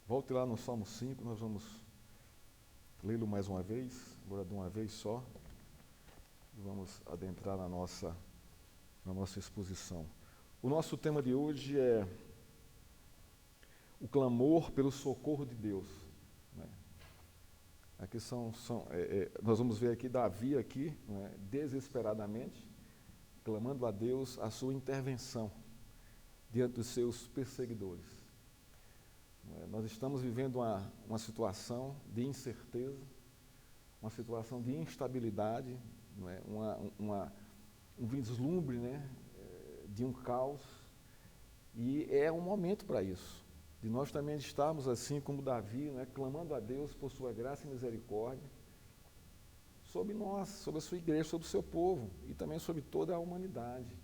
Volte lá no Salmo 5, nós vamos lê-lo mais uma vez, agora de uma vez só, e vamos adentrar na nossa exposição. O nosso tema de hoje é o clamor pelo socorro de Deus. Né? Aqui nós vamos ver aqui Davi aqui, né, desesperadamente, clamando a Deus a sua intervenção diante dos seus perseguidores. Nós estamos vivendo uma situação de incerteza, uma situação de instabilidade, não é? Um vislumbre, né, de um caos, e é um momento para isso, de nós também estarmos assim como Davi, né, clamando a Deus por sua graça e misericórdia, sobre nós, sobre a sua igreja, sobre o seu povo, e também sobre toda a humanidade.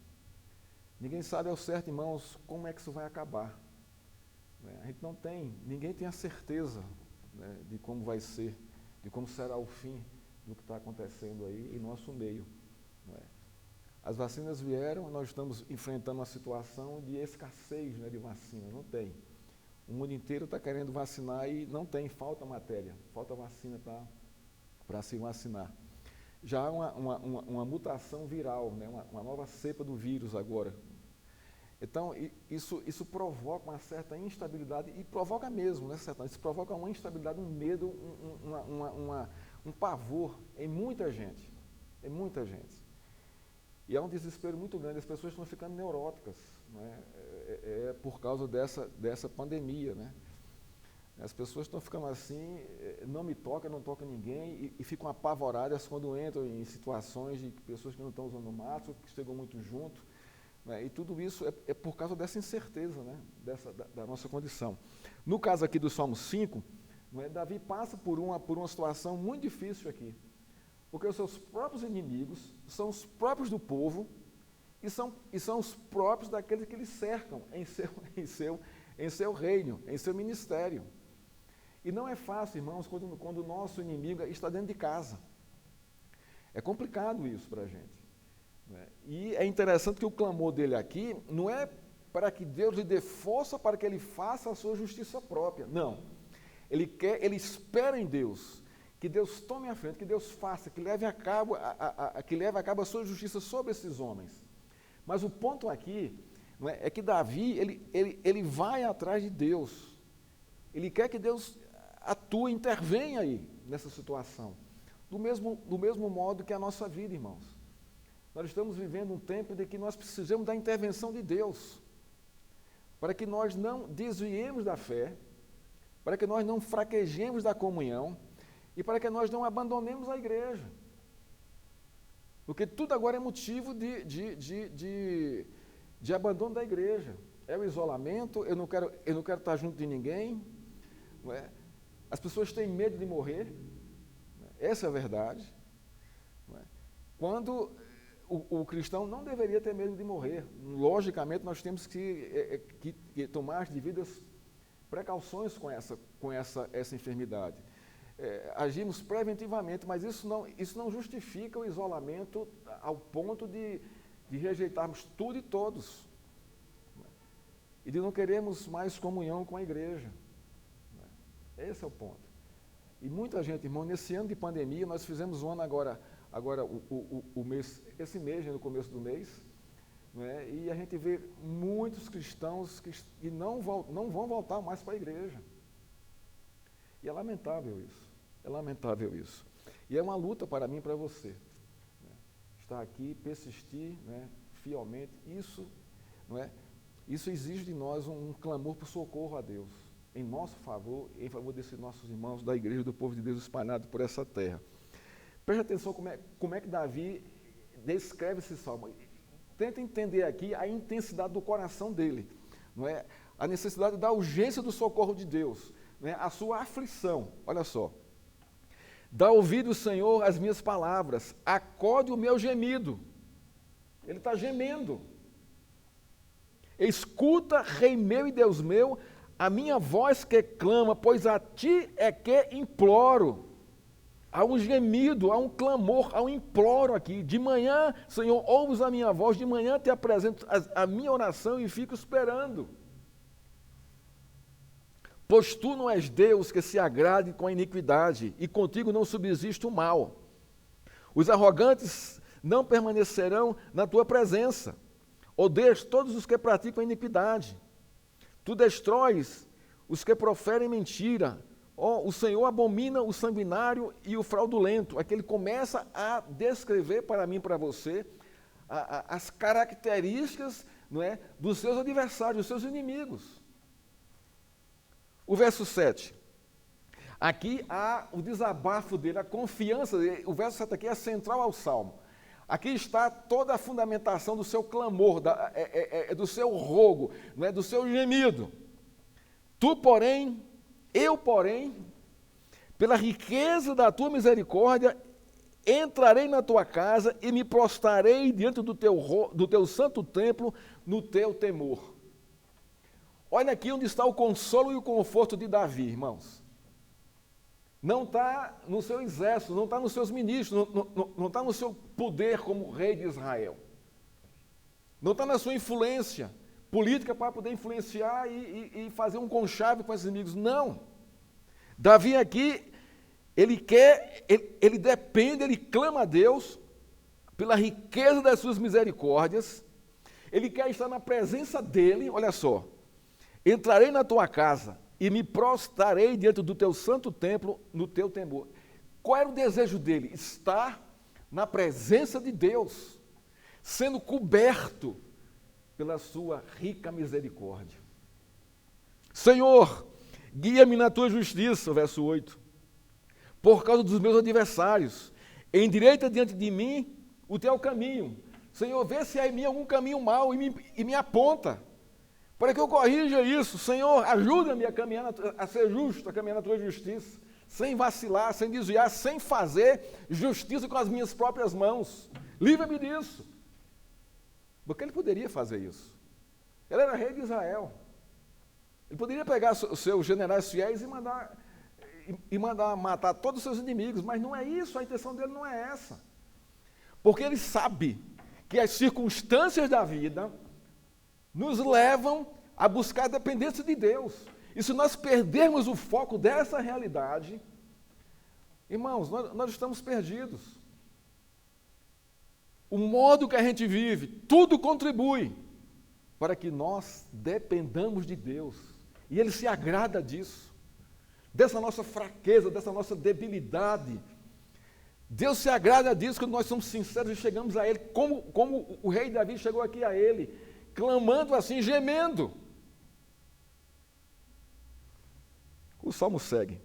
Ninguém sabe ao certo, irmãos, como é que isso vai acabar. A gente ninguém tem a certeza, né, de como vai ser, de como será o fim do que está acontecendo aí em nosso meio. Não é? As vacinas vieram e nós estamos enfrentando uma situação de escassez, né, de vacina, não tem. O mundo inteiro está querendo vacinar e não tem, falta matéria, falta vacina para se vacinar. Já há uma mutação viral, né, uma nova cepa do vírus agora. Então, isso provoca uma certa instabilidade, e provoca mesmo, né, Sertão? Isso provoca uma instabilidade, um medo, um pavor em muita gente, E é um desespero muito grande, as pessoas estão ficando neuróticas, né? É por causa dessa pandemia, né? As pessoas estão ficando assim, não me toca, não toca ninguém, e ficam apavoradas quando entram em situações de pessoas que não estão usando máscara, que chegam muito junto. E tudo isso é por causa dessa incerteza, né, da nossa condição. No caso aqui do Salmo 5, Davi passa por uma situação muito difícil aqui, porque os seus próprios inimigos são os próprios do povo e são os próprios daqueles que lhe cercam em seu reino, em seu ministério. E não é fácil, irmãos, quando o nosso inimigo está dentro de casa. É complicado isso para a gente. E é interessante que o clamor dele aqui não é para que Deus lhe dê força para que ele faça a sua justiça própria. Não. Ele espera em Deus, que Deus tome a frente, que Deus faça, que leve a cabo a sua justiça sobre esses homens. Mas o ponto aqui é que Davi, ele vai atrás de Deus. Ele quer que Deus atue, intervenha aí nessa situação. Do mesmo modo que a nossa vida, irmãos. Nós estamos vivendo um tempo em que nós precisamos da intervenção de Deus, para que nós não desviemos da fé, para que nós não fraquejemos da comunhão e para que nós não abandonemos a igreja. Porque tudo agora é motivo de abandono da igreja. É o isolamento, eu não quero estar junto de ninguém. Não é? As pessoas têm medo de morrer. Essa é a verdade. Não é? Quando o cristão não deveria ter medo de morrer. Logicamente, nós temos que tomar as devidas precauções com essa enfermidade. Agimos preventivamente, mas isso não justifica o isolamento ao ponto de rejeitarmos tudo e todos. E de não queremos mais comunhão com a igreja. Esse é o ponto. E muita gente, irmão, nesse ano de pandemia, nós fizemos um ano agora esse mês, no começo do mês, né, e a gente vê muitos cristãos que não vão voltar mais para a igreja. E é lamentável isso. E é uma luta para mim e para você. Né, estar aqui, persistir, né, fielmente, isso exige de nós um clamor por socorro a Deus, em nosso favor, em favor desses nossos irmãos da igreja, do povo de Deus espalhado por essa terra. Preste atenção como é que Davi descreve esse salmo. Tenta entender aqui a intensidade do coração dele, não é? A necessidade da urgência do socorro de Deus, não é? A sua aflição. Olha só. Dá ouvido, Senhor, às minhas palavras, acode o meu gemido. Ele está gemendo. Escuta, Rei meu e Deus meu, a minha voz que clama, pois a ti é que imploro. Há um gemido, há um clamor, há um imploro aqui. De manhã, Senhor, ouves a minha voz, de manhã te apresento a minha oração e fico esperando. Pois tu não és Deus que se agrade com a iniquidade, e contigo não subsiste o mal. Os arrogantes não permanecerão na tua presença. Odeias todos os que praticam a iniquidade. Tu destróis os que proferem mentira. O Senhor abomina o sanguinário e o fraudulento. Aqui ele começa a descrever para mim e para você as características, não é, dos seus adversários, dos seus inimigos. O verso 7. Aqui há o desabafo dele, a confiança dele. O verso 7 aqui é central ao Salmo. Aqui está toda a fundamentação do seu clamor, do seu rogo, não é, do seu gemido. Tu, porém, eu, porém, pela riqueza da tua misericórdia, entrarei na tua casa e me prostrarei diante do teu santo templo no teu temor. Olha aqui onde está o consolo e o conforto de Davi, irmãos. Não está no seu exército, não está nos seus ministros, não está no seu poder como rei de Israel. Não está na sua influência política para poder influenciar e fazer um conchave com esses inimigos. Não. Davi aqui, ele depende, ele clama a Deus pela riqueza das suas misericórdias. Ele quer estar na presença dele, olha só. Entrarei na tua casa e me prostrarei diante do teu santo templo no teu temor. Qual era o desejo dele? Estar na presença de Deus, sendo coberto pela sua rica misericórdia. Senhor, guia-me na tua justiça, verso 8, por causa dos meus adversários. Endireita diante de mim o teu caminho. Senhor, vê se há em mim algum caminho mau e me aponta, para que eu corrija isso. Senhor, ajuda-me a caminhar, a ser justo, a caminhar na tua justiça, sem vacilar, sem desviar, sem fazer justiça com as minhas próprias mãos. Livra-me disso. Porque ele poderia fazer isso. Ele era rei de Israel. Ele poderia pegar os seus generais fiéis e mandar matar todos os seus inimigos, mas não é isso, a intenção dele não é essa. Porque ele sabe que as circunstâncias da vida nos levam a buscar a dependência de Deus. E se nós perdermos o foco dessa realidade, irmãos, nós estamos perdidos. O modo que a gente vive, tudo contribui para que nós dependamos de Deus. E Ele se agrada disso, dessa nossa fraqueza, dessa nossa debilidade. Deus se agrada disso quando nós somos sinceros e chegamos a Ele, como o rei Davi chegou aqui a Ele, clamando assim, gemendo. O salmo segue.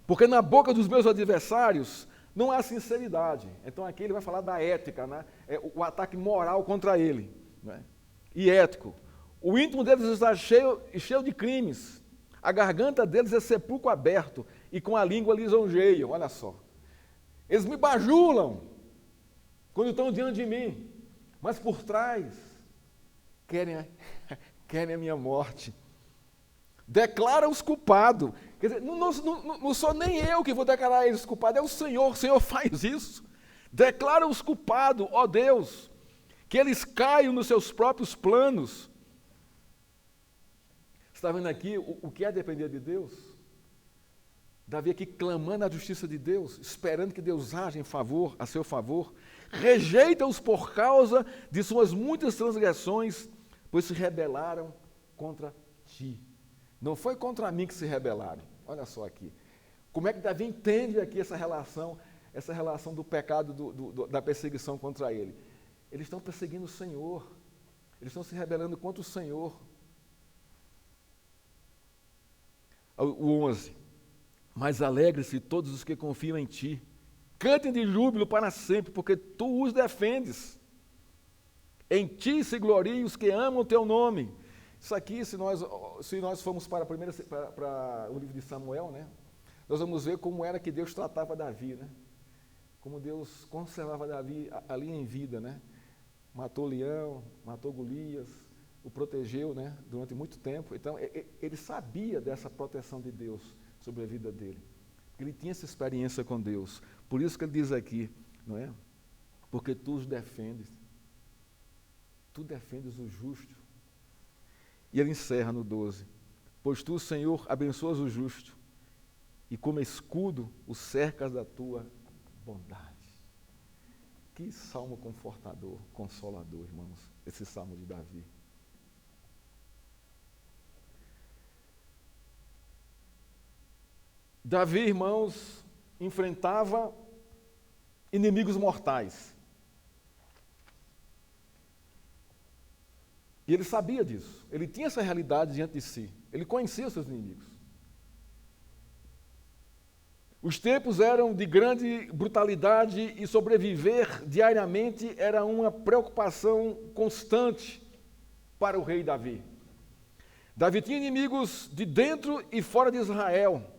Porque na boca dos meus adversários não há sinceridade. Então aqui ele vai falar da ética, né? O ataque moral contra ele, né? E ético. O íntimo deles está cheio de crimes. A garganta deles é sepulcro aberto e com a língua lisonjeiam. Olha só. Eles me bajulam quando estão diante de mim, mas por trás querem a minha morte. Declara os culpados. Quer dizer, não sou nem eu que vou declarar eles culpados, é o Senhor faz isso. Declara os culpados, ó Deus, que eles caiam nos seus próprios planos. Você está vendo aqui o que é depender de Deus? Davi aqui clamando a justiça de Deus, esperando que Deus haja a seu favor. Rejeita-os por causa de suas muitas transgressões, pois se rebelaram contra ti. Não foi contra mim que se rebelaram. Olha só aqui. Como é que Davi entende aqui essa relação do pecado, da perseguição contra ele? Eles estão perseguindo o Senhor. Eles estão se rebelando contra o Senhor. O 11. Mas alegre-se todos os que confiam em ti. Cantem de júbilo para sempre, porque tu os defendes. Em ti se gloriem os que amam o teu nome. Isso aqui, se nós formos para o livro de Samuel, né, nós vamos ver como era que Deus tratava Davi, né? Como Deus conservava Davi ali em vida, né? Matou leão, matou Golias, o protegeu, né, durante muito tempo. Então, ele sabia dessa proteção de Deus sobre a vida dele. Ele tinha essa experiência com Deus. Por isso que ele diz aqui, não é? Porque tu os defendes. Tu defendes o justo. E ele encerra no 12. Pois tu, Senhor, abençoas o justo e como escudo o cercas da tua bondade. Que salmo confortador, consolador, irmãos, esse salmo de Davi. Davi, irmãos, enfrentava inimigos mortais. E ele sabia disso. Ele tinha essa realidade diante de si. Ele conhecia os seus inimigos. Os tempos eram de grande brutalidade e sobreviver diariamente era uma preocupação constante para o rei Davi. Davi tinha inimigos de dentro e fora de Israel.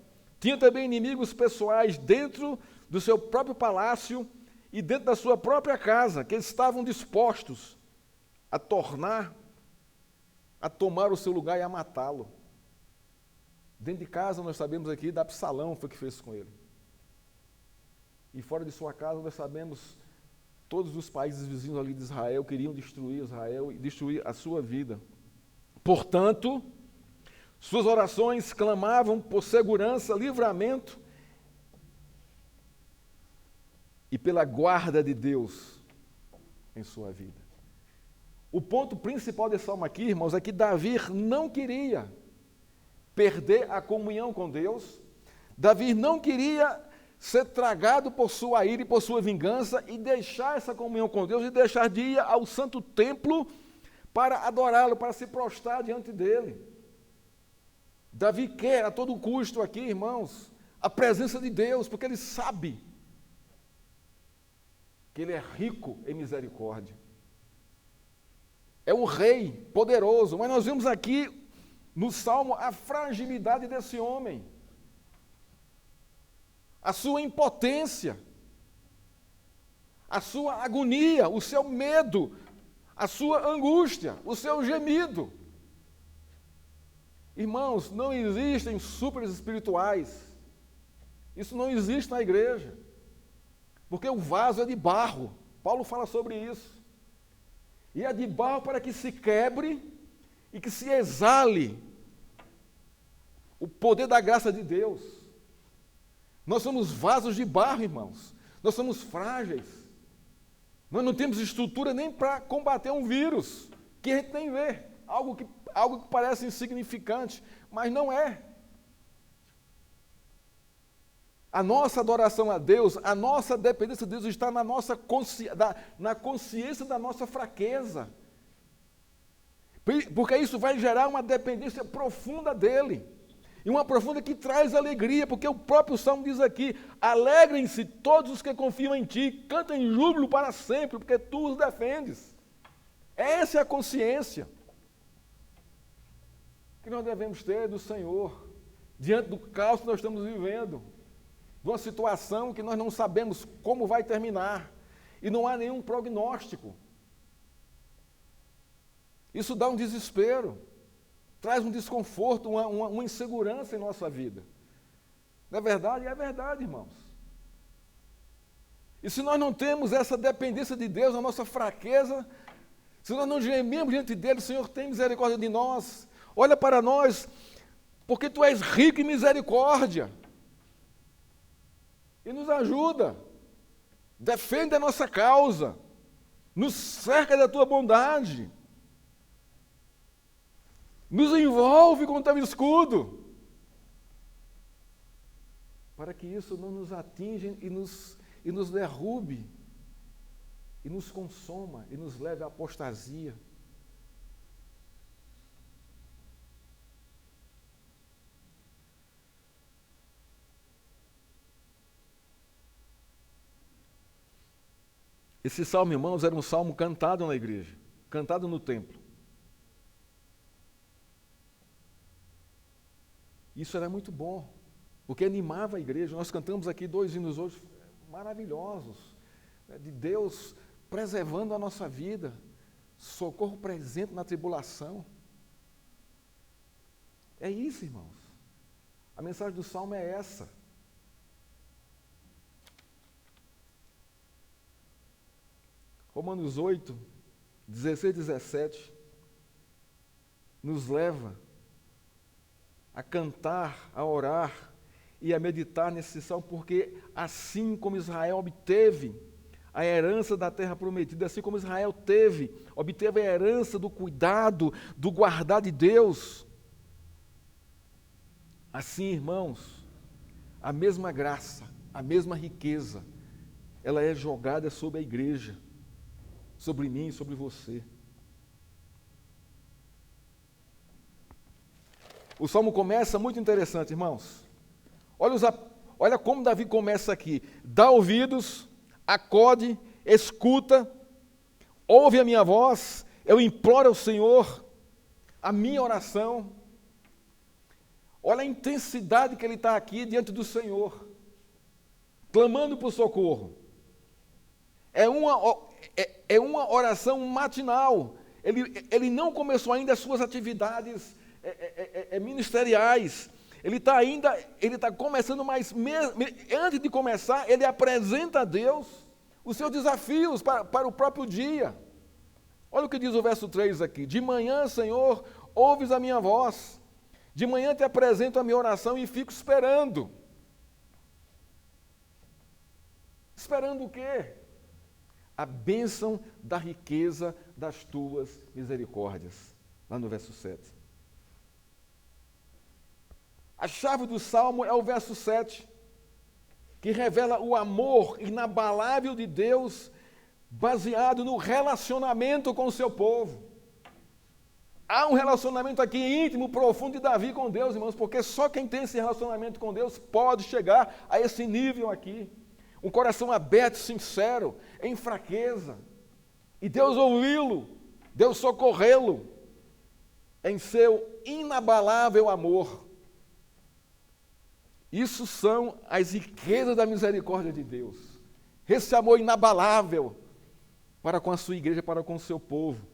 Tinha também inimigos pessoais dentro do seu próprio palácio e dentro da sua própria casa, que eles estavam dispostos a tomar o seu lugar e a matá-lo. Dentro de casa, nós sabemos aqui, da Absalão foi o que fez com ele. E fora de sua casa, nós sabemos, todos os países vizinhos ali de Israel queriam destruir Israel e destruir a sua vida. Portanto, suas orações clamavam por segurança, livramento e pela guarda de Deus em sua vida. O ponto principal desse salmo aqui, irmãos, é que Davi não queria perder a comunhão com Deus. Davi não queria ser tragado por sua ira e por sua vingança e deixar essa comunhão com Deus e deixar de ir ao santo templo para adorá-lo, para se prostrar diante dele. Davi quer a todo custo aqui, irmãos, a presença de Deus, porque ele sabe que ele é rico em misericórdia. É um rei poderoso, mas nós vemos aqui no Salmo a fragilidade desse homem, a sua impotência, a sua agonia, o seu medo, a sua angústia, o seu gemido. Irmãos, não existem súperes espirituais. Isso não existe na igreja. Porque o vaso é de barro. Paulo fala sobre isso. E é de barro para que se quebre e que se exale o poder da graça de Deus. Nós somos vasos de barro, irmãos. Nós somos frágeis. Nós não temos estrutura nem para combater um vírus que a gente nem vê. Algo que parece insignificante, mas não é. A nossa adoração a Deus, a nossa dependência de Deus está na nossa na consciência da nossa fraqueza. Porque isso vai gerar uma dependência profunda dEle. E uma profunda que traz alegria, porque o próprio Salmo diz aqui: alegrem-se todos os que confiam em Ti, cantem júbilo para sempre, porque Tu os defendes. Essa é a consciência que nós devemos ter do Senhor, diante do caos que nós estamos vivendo, de uma situação que nós não sabemos como vai terminar, e não há nenhum prognóstico. Isso dá um desespero, traz um desconforto, uma insegurança em nossa vida. Não é verdade? É verdade, irmãos. E se nós não temos essa dependência de Deus, a nossa fraqueza, se nós não gememos diante dele: Senhor, tem misericórdia de nós, olha para nós, porque Tu és rico em misericórdia. E nos ajuda, defende a nossa causa, nos cerca da Tua bondade, nos envolve com Teu escudo, para que isso não nos atinja e nos derrube, e nos consoma, e nos leve à apostasia. Esse salmo, irmãos, era um salmo cantado na igreja, cantado no templo. Isso era muito bom, porque animava a igreja. Nós cantamos aqui 2 hinos hoje maravilhosos, né, de Deus preservando a nossa vida, socorro presente na tribulação. É isso, irmãos. A mensagem do salmo é essa. Romanos 8, 16 e 17, nos leva a cantar, a orar e a meditar nesse salmo, porque assim como Israel obteve a herança da terra prometida, assim como Israel obteve a herança do cuidado, do guardar de Deus, assim, irmãos, a mesma graça, a mesma riqueza, ela é jogada sobre a igreja, sobre mim e sobre você. O salmo começa muito interessante, irmãos. Olha como Davi começa aqui. Dá ouvidos, acode, escuta, ouve a minha voz, eu imploro ao Senhor, a minha oração. Olha a intensidade que ele está aqui diante do Senhor, clamando por socorro. É uma oração matinal. Ele não começou ainda as suas atividades ministeriais. Ele está começando, mas antes de começar, ele apresenta a Deus os seus desafios para o próprio dia. Olha o que diz o verso 3 aqui. De manhã, Senhor, ouves a minha voz. De manhã te apresento a minha oração e fico esperando. Esperando o quê? A bênção da riqueza das tuas misericórdias. Lá no verso 7. A chave do salmo é o verso 7, que revela o amor inabalável de Deus, baseado no relacionamento com o seu povo. Há um relacionamento aqui íntimo, profundo de Davi com Deus, irmãos, porque só quem tem esse relacionamento com Deus pode chegar a esse nível aqui. Um coração aberto, sincero, em fraqueza. E Deus ouvi-lo, Deus socorrê-lo em seu inabalável amor. Isso são as riquezas da misericórdia de Deus. Esse amor inabalável para com a sua igreja, para com o seu povo.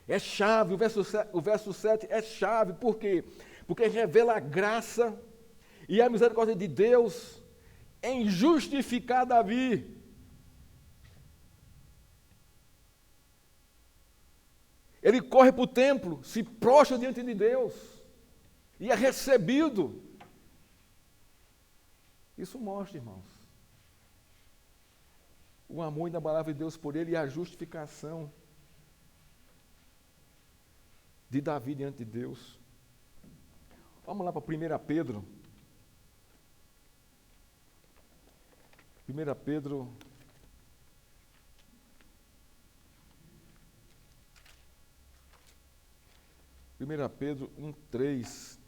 É chave, o verso 7 é chave, por quê? Porque revela a graça e a misericórdia de Deus em justificar Davi. Ele corre para o templo, se prostra diante de Deus e é recebido. Isso mostra, irmãos, o amor inabalável de Deus por ele e a justificação de Davi diante de Deus. Vamos lá para 1 Pedro. 1 Pedro, Primeira Pedro 1:3.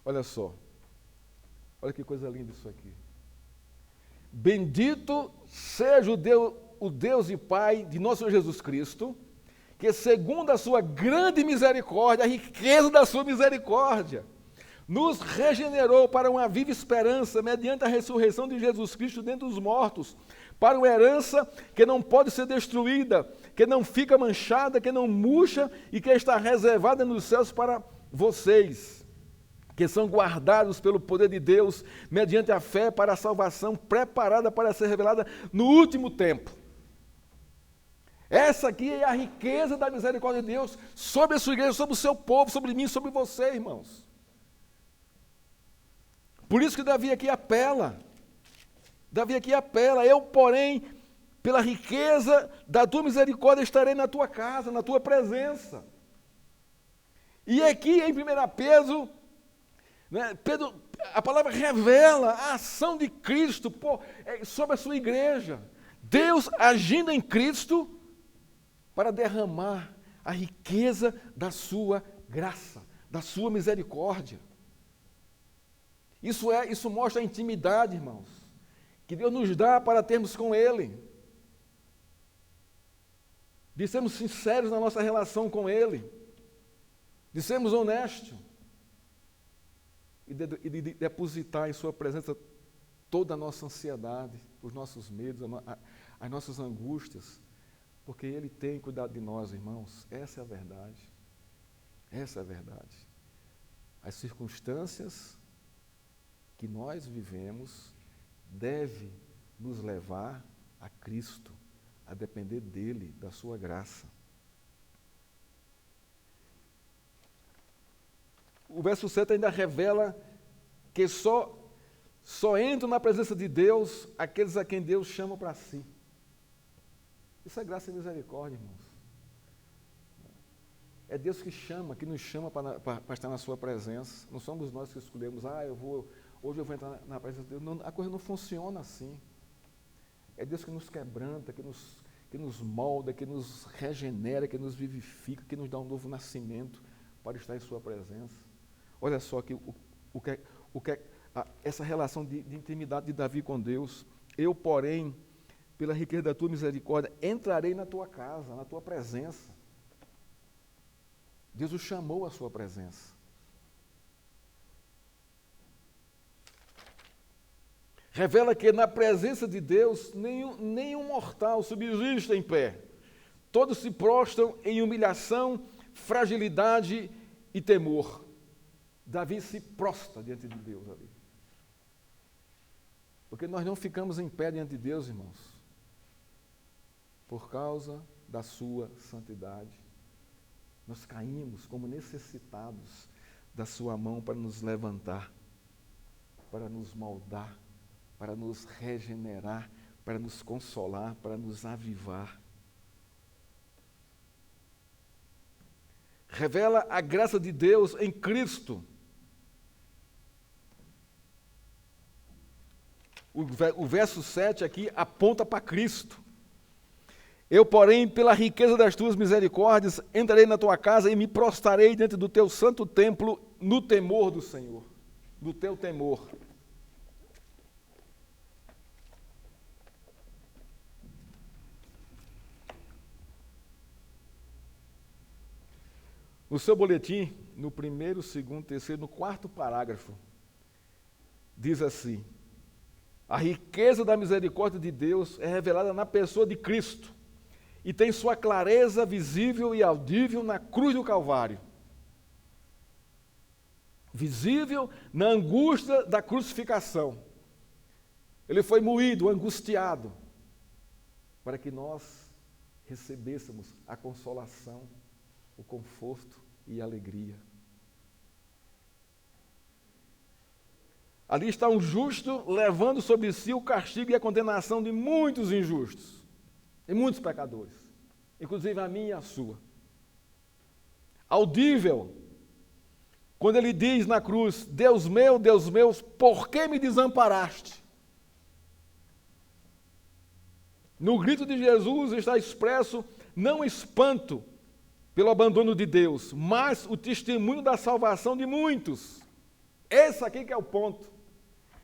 Olha só. Olha que coisa linda isso aqui. Bendito seja o Deus e Pai de nosso Senhor Jesus Cristo, que segundo a sua grande misericórdia, a riqueza da sua misericórdia, nos regenerou para uma viva esperança, mediante a ressurreição de Jesus Cristo dentre os mortos, para uma herança que não pode ser destruída, que não fica manchada, que não murcha e que está reservada nos céus para vocês, que são guardados pelo poder de Deus, mediante a fé para a salvação, preparada para ser revelada no último tempo. Essa aqui é a riqueza da misericórdia de Deus sobre a sua igreja, sobre o seu povo, sobre mim, sobre você, irmãos. Por isso que Davi aqui apela. Eu, porém, pela riqueza da tua misericórdia, estarei na tua casa, na tua presença. E aqui em 1 Pedro, a palavra revela a ação de Cristo sobre a sua igreja. Deus agindo em Cristo para derramar a riqueza da sua graça, da sua misericórdia. Isso mostra a intimidade, irmãos, que Deus nos dá para termos com Ele. De sermos sinceros na nossa relação com Ele. De sermos honestos. E de depositar em Sua presença toda a nossa ansiedade, os nossos medos, as nossas angústias. Porque Ele tem cuidado de nós, irmãos. Essa é a verdade. Essa é a verdade. As circunstâncias que nós vivemos deve nos levar a Cristo, a depender dEle, da sua graça. o verso 7 ainda revela que só entram na presença de Deus aqueles a quem Deus chama para si. Isso é graça e misericórdia, irmãos. É Deus que nos chama para estar na sua presença. Não somos nós que escolhemos, hoje eu vou entrar na presença de Deus. Não, a coisa não funciona assim. É Deus que nos quebranta, que nos molda, que nos regenera, que nos vivifica, que nos dá um novo nascimento para estar em sua presença. Olha só que essa relação de intimidade de Davi com Deus. Eu, porém, pela riqueza da tua misericórdia, entrarei na tua casa, na tua presença. Deus o chamou à sua presença. Revela que na presença de Deus nenhum mortal subsiste em pé. Todos se prostram em humilhação, fragilidade e temor. Davi se prostra diante de Deus ali. Porque nós não ficamos em pé diante de Deus, irmãos, por causa da sua santidade. Nós caímos como necessitados da sua mão para nos levantar, para nos moldar, para nos regenerar, para nos consolar, para nos avivar. Revela a graça de Deus em Cristo. O verso 7 aqui aponta para Cristo. Eu, porém, pela riqueza das tuas misericórdias, entrarei na tua casa e me prostrarei diante do teu santo templo no temor do Senhor, no teu temor. No seu boletim, no primeiro, segundo, terceiro, no quarto parágrafo, diz assim: a riqueza da misericórdia de Deus é revelada na pessoa de Cristo e tem sua clareza visível e audível na cruz do Calvário. Visível na angústia da crucificação. Ele foi moído, angustiado, para que nós recebêssemos a consolação, o conforto e a alegria. Ali está um justo levando sobre si o castigo e a condenação de muitos injustos e muitos pecadores, inclusive a minha e a sua. Audível, quando ele diz na cruz: Deus meu, por que me desamparaste? No grito de Jesus está expresso não espanto pelo abandono de Deus, mas o testemunho da salvação de muitos. Esse aqui que é o ponto.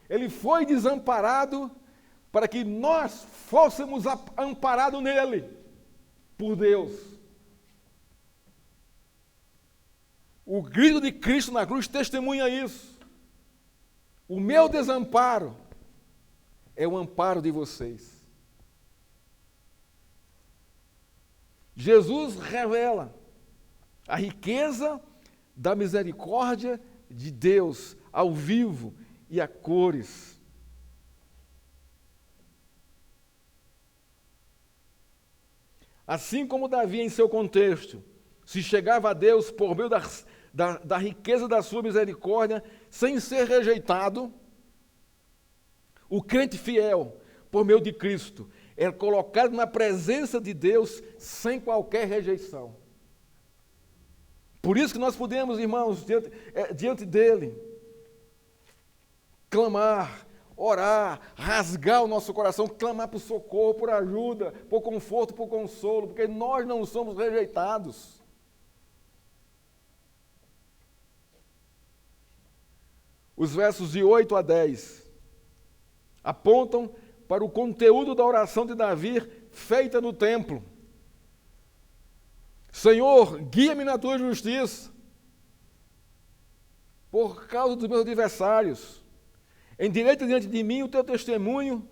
Ele foi desamparado para que nós fôssemos amparados nele, por Deus. O grito de Cristo na cruz testemunha isso. O meu desamparo é o amparo de vocês. Jesus revela a riqueza da misericórdia de Deus ao vivo e a cores. Assim como Davi, em seu contexto, se chegava a Deus por meio da riqueza da sua misericórdia, sem ser rejeitado, o crente fiel, por meio de Cristo, é colocado na presença de Deus sem qualquer rejeição. Por isso que nós podemos, irmãos, diante dele, clamar, orar, rasgar o nosso coração, clamar por socorro, por ajuda, por conforto, por consolo, porque nós não somos rejeitados. Os versos de 8 a 10 apontam para o conteúdo da oração de Davi feita no templo. Senhor, guia-me na tua justiça, por causa dos meus adversários. Endireita diante de mim o teu testemunho.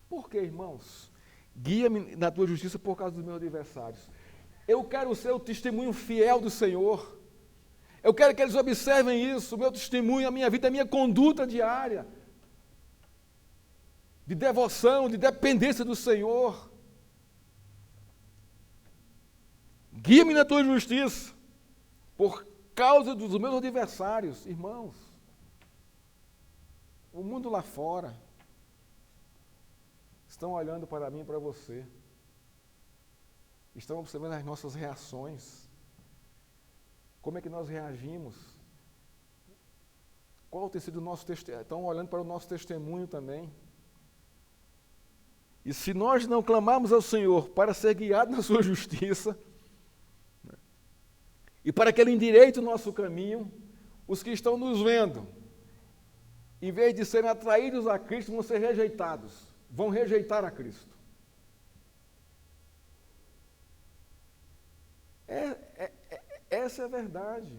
Por quê, irmãos? Guia-me na tua justiça por causa dos meus adversários. Eu quero ser o testemunho fiel do Senhor. Eu quero que eles observem isso, o meu testemunho, a minha vida, a minha conduta diária. De devoção, de dependência do Senhor. Guia-me na tua justiça, por causa dos meus adversários. Irmãos, o mundo lá fora estão olhando para mim e para você. Estão observando as nossas reações. Como é que nós reagimos? Qual tem sido o nosso testemunho? Estão olhando para o nosso testemunho também. E se nós não clamarmos ao Senhor para ser guiado na sua justiça, e para que Ele endireite o nosso caminho, os que estão nos vendo, em vez de serem atraídos a Cristo, vão ser rejeitados, vão rejeitar a Cristo. Essa é a verdade.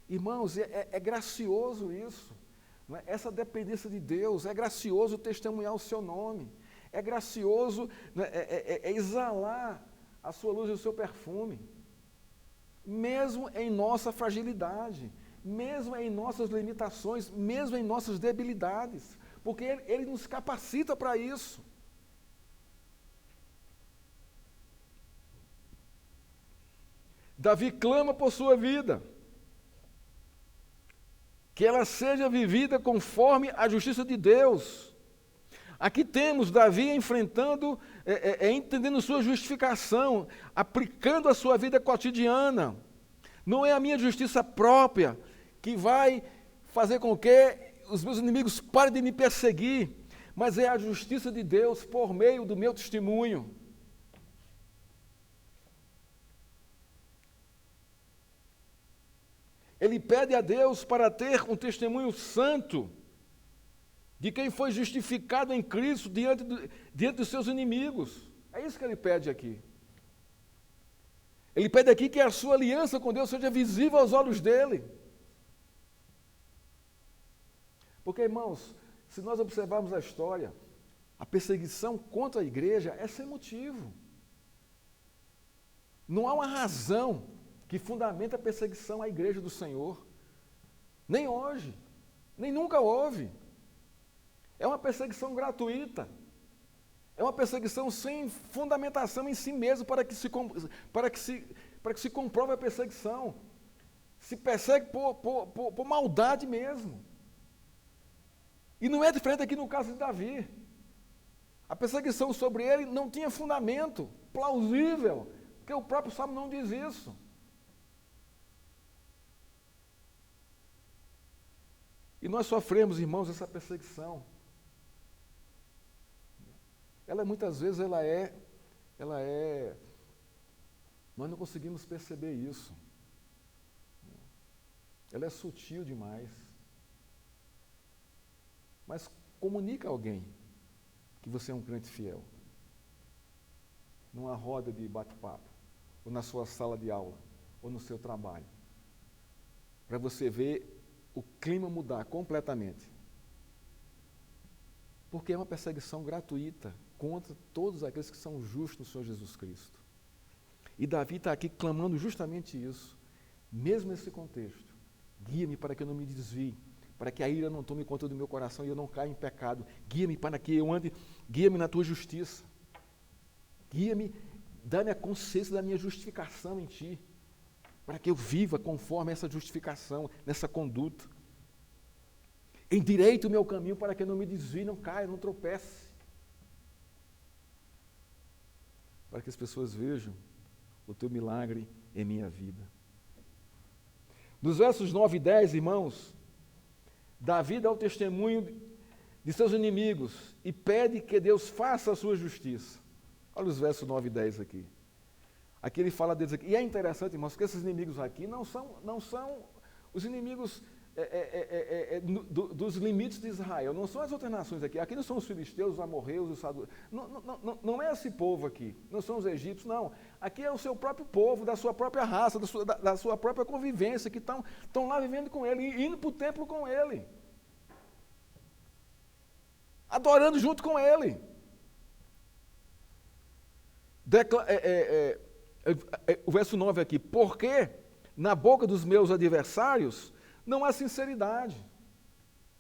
Irmãos, é gracioso isso. Não é? Essa dependência de Deus, é gracioso testemunhar o seu nome, é gracioso, né, exalar a sua luz e o seu perfume, mesmo em nossa fragilidade, mesmo em nossas limitações, mesmo em nossas debilidades, porque Ele nos capacita para isso. Davi clama por sua vida, que ela seja vivida conforme a justiça de Deus. Aqui temos Davi enfrentando, entendendo sua justificação, aplicando a sua vida cotidiana. Não é a minha justiça própria que vai fazer com que os meus inimigos parem de me perseguir, mas é a justiça de Deus por meio do meu testemunho. Ele pede a Deus para ter um testemunho santo de quem foi justificado em Cristo diante dos seus inimigos. É isso que ele pede aqui. Ele pede aqui que a sua aliança com Deus seja visível aos olhos dele. Porque, irmãos, se nós observarmos a história, a perseguição contra a igreja é sem motivo. Não há uma razão que fundamenta a perseguição à igreja do Senhor. Nem hoje, nem nunca houve. É uma perseguição gratuita. É uma perseguição sem fundamentação em si mesmo para que se comprove a perseguição. Se persegue por maldade mesmo. E não é diferente aqui no caso de Davi. A perseguição sobre ele não tinha fundamento plausível, porque o próprio Salmo não diz isso. E nós sofremos, irmãos, essa perseguição. Muitas vezes nós não conseguimos perceber isso. Ela é sutil demais. Mas comunica a alguém que você é um crente fiel. Numa roda de bate-papo, ou na sua sala de aula, ou no seu trabalho. Para você ver o clima mudar completamente. Porque é uma perseguição gratuita contra todos aqueles que são justos no Senhor Jesus Cristo. E Davi está aqui clamando justamente isso. Mesmo nesse contexto, guia-me para que eu não me desvie, para que a ira não tome conta do meu coração e eu não caia em pecado. Guia-me para que eu ande, guia-me na tua justiça. Guia-me, dá-me a consciência da minha justificação em ti, para que eu viva conforme essa justificação, nessa conduta. Endireite o meu caminho para que eu não me desvie, não caia, não tropece. Para que as pessoas vejam o teu milagre em minha vida. Nos versos 9 e 10, irmãos, Davi dá o testemunho de seus inimigos e pede que Deus faça a sua justiça. Olha os versos 9 e 10 aqui. Aqui ele fala deles aqui. E é interessante, irmãos, que esses inimigos aqui não são os inimigos dos limites de Israel, não são as outras nações aqui. Aqui não são os filisteus, os amorreus, os saduceus. Não é esse povo aqui, não são os egípcios, não. Aqui é o seu próprio povo, da sua própria raça, da sua própria convivência, que estão lá vivendo com ele, indo para o templo com ele, adorando junto com ele. O verso 9 aqui, porque na boca dos meus adversários não há sinceridade,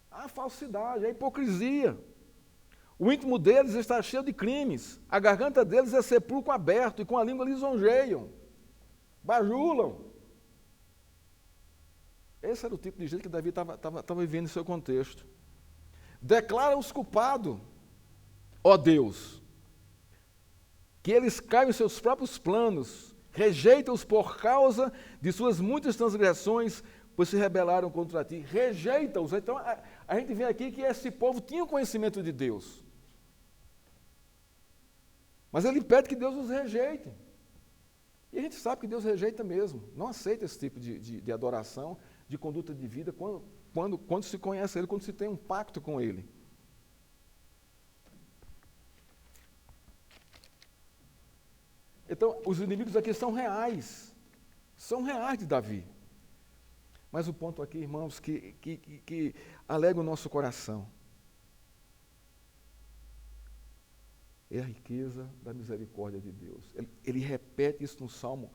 há falsidade, há hipocrisia. O íntimo deles está cheio de crimes, a garganta deles é sepulcro aberto e com a língua lisonjeiam, bajulam. esse era o tipo de gente que Davi estava vivendo em seu contexto. Declara-os culpados, ó Deus, que eles caem em seus próprios planos, rejeita-os por causa de suas muitas transgressões, pois se rebelaram contra ti. Rejeita-os. Então, a gente vê aqui que esse povo tinha o conhecimento de Deus. Mas ele pede que Deus os rejeite. E a gente sabe que Deus rejeita mesmo. Não aceita esse tipo de adoração, de conduta de vida, quando se conhece Ele, quando se tem um pacto com Ele. Então, os inimigos aqui são reais de Davi. Mas o ponto aqui, irmãos, que alega o nosso coração é a riqueza da misericórdia de Deus. Ele repete isso no Salmo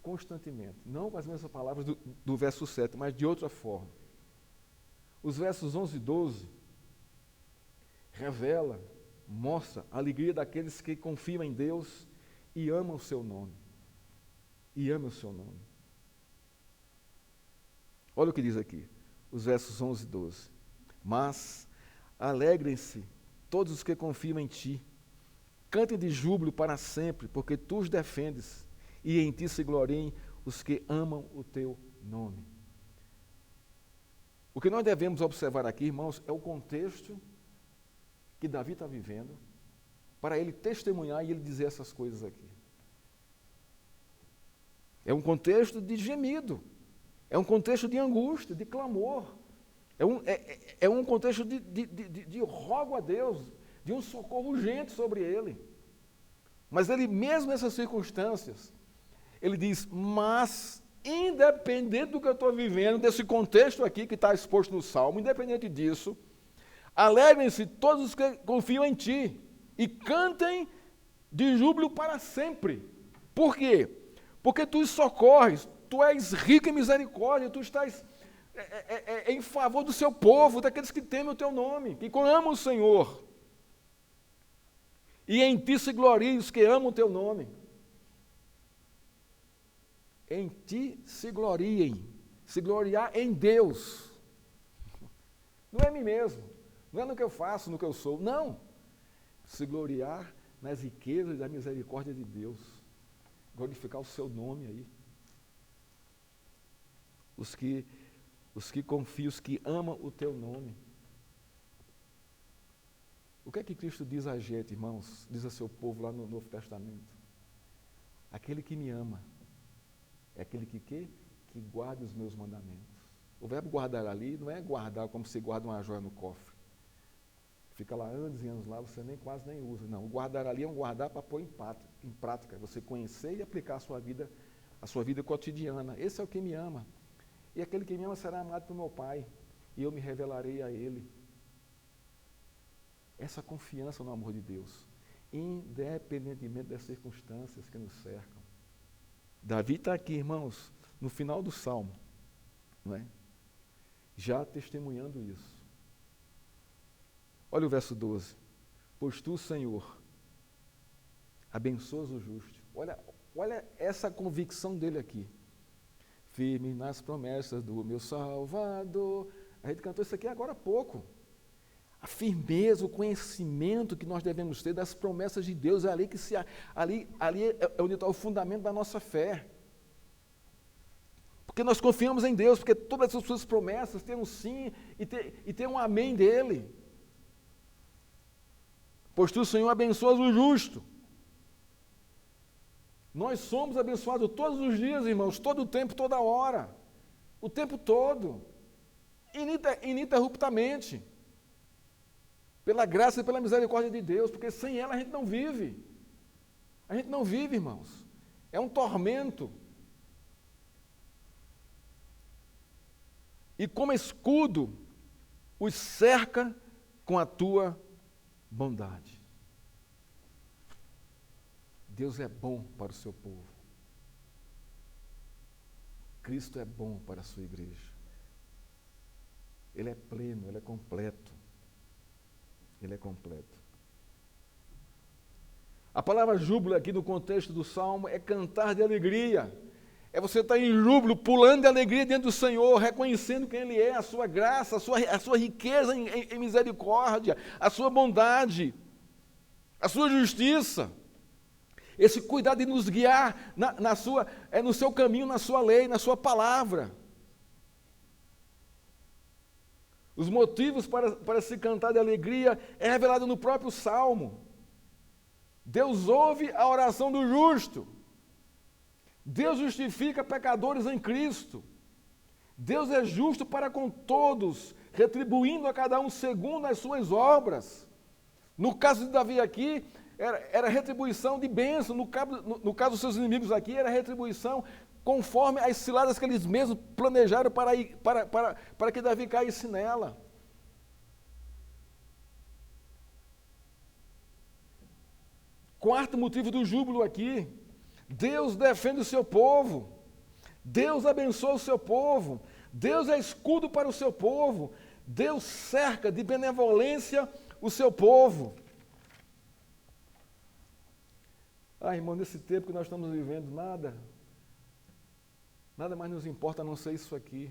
constantemente, não com as mesmas palavras do verso 7, mas de outra forma. Os versos 11 e 12 mostra a alegria daqueles que confiam em Deus e amam o seu nome. E amam o seu nome. Olha o que diz aqui, os versos 11 e 12. Mas alegrem-se todos os que confiam em ti, cantem de júbilo para sempre, porque tu os defendes, e em ti se gloriem os que amam o teu nome. O que nós devemos observar aqui, irmãos, é o contexto que Davi está vivendo, para ele testemunhar e ele dizer essas coisas aqui. É um contexto de gemido, é um contexto de angústia, de clamor, é um contexto de rogo a Deus, de um socorro urgente sobre ele. Mas ele, mesmo nessas circunstâncias, ele diz, mas, independente do que eu estou vivendo, desse contexto aqui que está exposto no Salmo, independente disso, alegrem-se todos os que confiam em ti e cantem de júbilo para sempre. Por quê? Porque tu os socorres, tu és rico em misericórdia, tu estás em favor do seu povo, daqueles que temem o teu nome, que amam o Senhor. E em ti se gloriem os que amam o teu nome. Em ti se gloriem, se gloriar em Deus. Não é em mim mesmo, não é no que eu faço, no que eu sou, não. Se gloriar nas riquezas da misericórdia de Deus. Glorificar o seu nome aí. Os que confiam, os que amam o teu nome. O que é que Cristo diz a gente, irmãos? Diz a seu povo lá no Novo Testamento. Aquele que me ama é aquele que guarda os meus mandamentos. O verbo guardar ali não é guardar como se guarda uma joia no cofre. Fica lá anos e anos lá, você quase nem usa. Não, o guardar ali é um guardar para pôr em prática. Você conhecer e aplicar a sua vida cotidiana. Esse é o que me ama. E aquele que me ama será amado por meu Pai, e eu me revelarei a Ele. Essa confiança no amor de Deus, independentemente das circunstâncias que nos cercam. Davi está aqui, irmãos, no final do Salmo, não é? Já testemunhando isso. Olha o verso 12. Pois tu, Senhor, abençoas o justo. Olha essa convicção dele aqui. Firme nas promessas do meu Salvador. A gente cantou isso aqui agora há pouco. A firmeza, o conhecimento que nós devemos ter das promessas de Deus é ali é onde está o fundamento da nossa fé. Porque nós confiamos em Deus, porque todas as suas promessas têm um sim e tem um amém dele. Pois tu, Senhor, abençoas o justo. Nós somos abençoados todos os dias, irmãos, todo o tempo, toda hora. O tempo todo. Ininterruptamente. Pela graça e pela misericórdia de Deus, porque sem ela a gente não vive. A gente não vive, irmãos. É um tormento. E como escudo, os cerca com a tua bondade. Deus é bom para o seu povo. Cristo é bom para a sua igreja. Ele é pleno, ele é completo. Ele é completo. A palavra júbilo aqui no contexto do Salmo é cantar de alegria, É você estar em júbilo, pulando de alegria diante do Senhor, reconhecendo quem Ele é, a sua graça, a sua riqueza em misericórdia, a sua bondade, a sua justiça. Esse cuidado de nos guiar no seu caminho, na sua lei, na sua palavra. Os motivos para se cantar de alegria é revelado no próprio Salmo. Deus ouve a oração do justo. Deus justifica pecadores em Cristo. Deus é justo para com todos, retribuindo a cada um segundo as suas obras. No caso de Davi aqui, era retribuição de bênção. No caso dos seus inimigos aqui, era retribuição conforme as ciladas que eles mesmos planejaram para que Davi caísse nela. Quarto motivo do júbilo aqui: Deus defende o seu povo, Deus abençoa o seu povo, Deus é escudo para o seu povo, Deus cerca de benevolência o seu povo. Irmão, nesse tempo que nós estamos vivendo, nada mais nos importa a não ser isso aqui,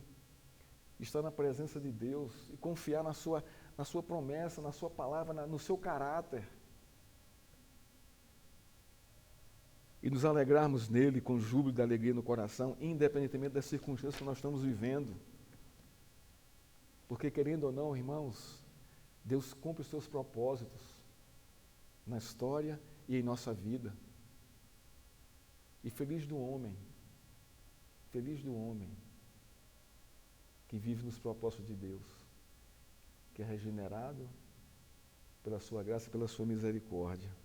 estar na presença de Deus e confiar na sua promessa, na sua palavra, no seu caráter. E nos alegrarmos nele com júbilo e alegria no coração, independentemente das circunstâncias que nós estamos vivendo. Porque, querendo ou não, irmãos, Deus cumpre os seus propósitos na história e em nossa vida. E feliz do homem que vive nos propósitos de Deus, que é regenerado pela sua graça e pela sua misericórdia.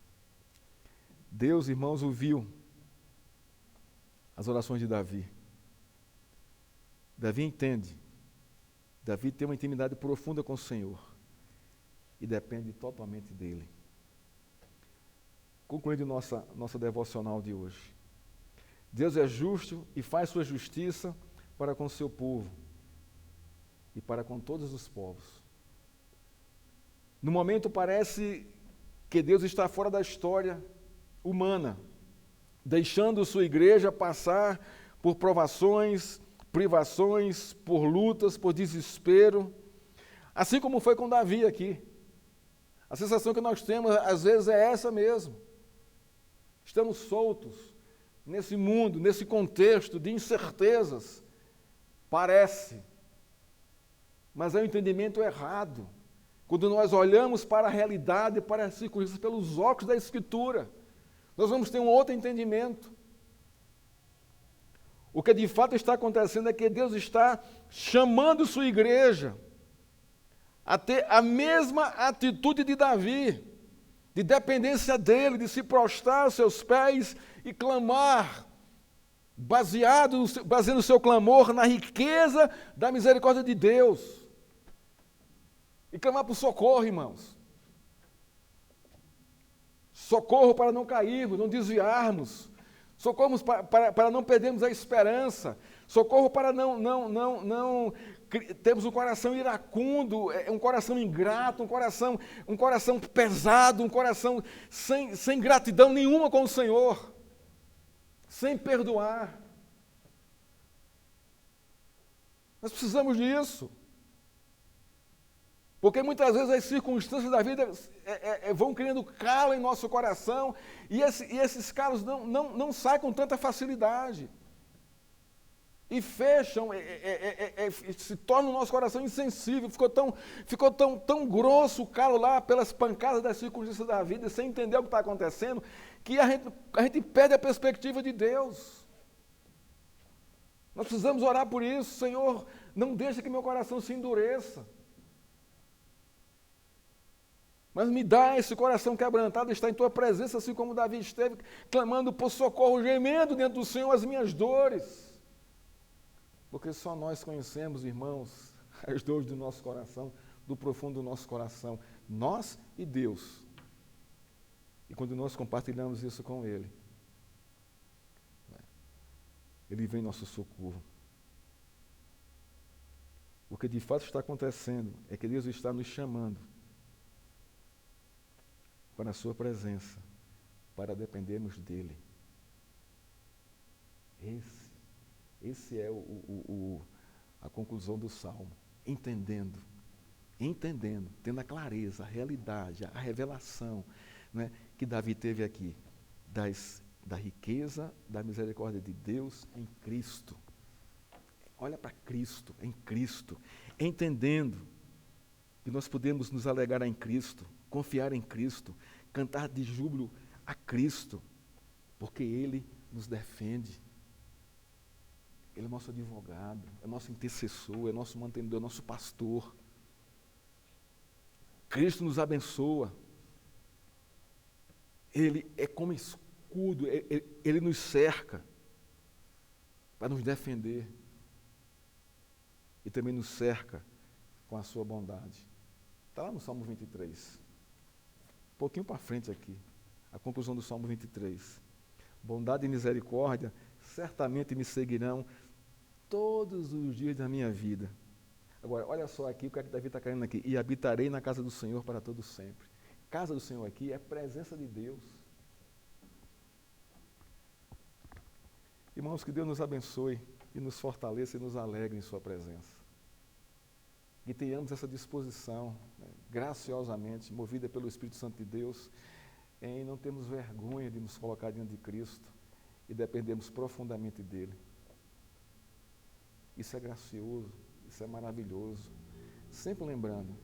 Deus, irmãos, ouviu as orações de Davi. Davi entende. Davi tem uma intimidade profunda com o Senhor e depende totalmente dele. Concluindo nossa devocional de hoje. Deus é justo e faz sua justiça para com o seu povo e para com todos os povos. No momento parece que Deus está fora da história humana, deixando sua igreja passar por provações, privações, por lutas, por desespero, assim como foi com Davi aqui. A sensação que nós temos, às vezes, é essa mesmo. Estamos soltos nesse mundo, nesse contexto de incertezas. Parece, mas é um entendimento errado. Quando nós olhamos para a realidade, para as circunstâncias, pelos óculos da Escritura, nós vamos ter um outro entendimento. O que de fato está acontecendo é que Deus está chamando sua igreja a ter a mesma atitude de Davi, de dependência dele, de se prostrar aos seus pés e clamar, baseando o seu clamor na riqueza da misericórdia de Deus. E clamar por socorro, irmãos. Socorro para não cairmos, não desviarmos. Socorro para não perdermos a esperança. Socorro para não termos um coração iracundo, um coração ingrato, um coração pesado, um coração sem gratidão nenhuma com o Senhor, sem perdoar. Nós precisamos disso. Porque muitas vezes as circunstâncias da vida vão criando calo em nosso coração e esses calos não saem com tanta facilidade. E fecham, se torna o nosso coração insensível, ficou tão grosso o calo lá pelas pancadas das circunstâncias da vida, sem entender o que está acontecendo, que a gente perde a perspectiva de Deus. Nós precisamos orar por isso. Senhor, não deixe que meu coração se endureça. Mas me dá esse coração quebrantado, está em tua presença, assim como Davi esteve, clamando por socorro, gemendo dentro do Senhor as minhas dores. Porque só nós conhecemos, irmãos, as dores do nosso coração, do profundo do nosso coração, nós e Deus. E quando nós compartilhamos isso com Ele, Ele vem em nosso socorro. O que de fato está acontecendo é que Deus está nos chamando para a sua presença, para dependermos dEle. Esse Esse é a conclusão do Salmo. Entendendo, tendo a clareza, a realidade, a revelação, né, que Davi teve aqui, da riqueza, da misericórdia de Deus em Cristo. Olha para Cristo, em Cristo, entendendo que nós podemos nos alegar em Cristo, confiar em Cristo, cantar de júbilo a Cristo, porque Ele nos defende. Ele é nosso advogado, é nosso intercessor, é nosso mantenedor, é nosso pastor. Cristo nos abençoa. Ele é como escudo, ele nos cerca para nos defender. E também nos cerca com a sua bondade. Está lá no Salmo 23. Um pouquinho para frente aqui. A conclusão do Salmo 23. Bondade e misericórdia certamente me seguirão todos os dias da minha vida. Agora, olha só aqui o que é que Davi está querendo aqui. E habitarei na casa do Senhor para todo sempre. Casa do Senhor aqui é a presença de Deus. Irmãos, que Deus nos abençoe e nos fortaleça e nos alegre em sua presença. Que tenhamos essa disposição, né, graciosamente, movida pelo Espírito Santo de Deus, em não termos vergonha de nos colocar diante de Cristo e dependermos profundamente dEle. Isso é gracioso, isso é maravilhoso. Sempre lembrando,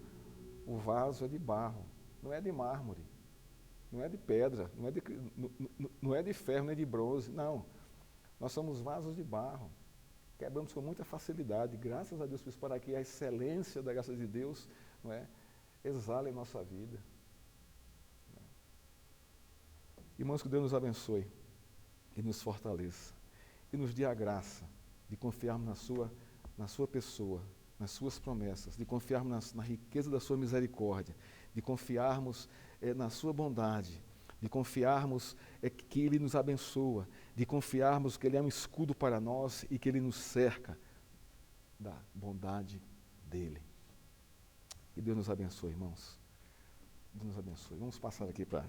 o vaso é de barro, não é de mármore, não é de pedra, não é de ferro, nem de bronze, não. Nós somos vasos de barro, quebramos com muita facilidade, graças a Deus por isso, para que a excelência da graça de Deus, não é, exale em nossa vida. Irmãos, que Deus nos abençoe e nos fortaleça e nos dê a graça de confiarmos na sua pessoa, nas suas promessas, de confiarmos na riqueza da sua misericórdia, de confiarmos na sua bondade, de confiarmos que Ele nos abençoa, de confiarmos que Ele é um escudo para nós e que Ele nos cerca da bondade dEle. Que Deus nos abençoe, irmãos. Deus nos abençoe. Vamos passar aqui para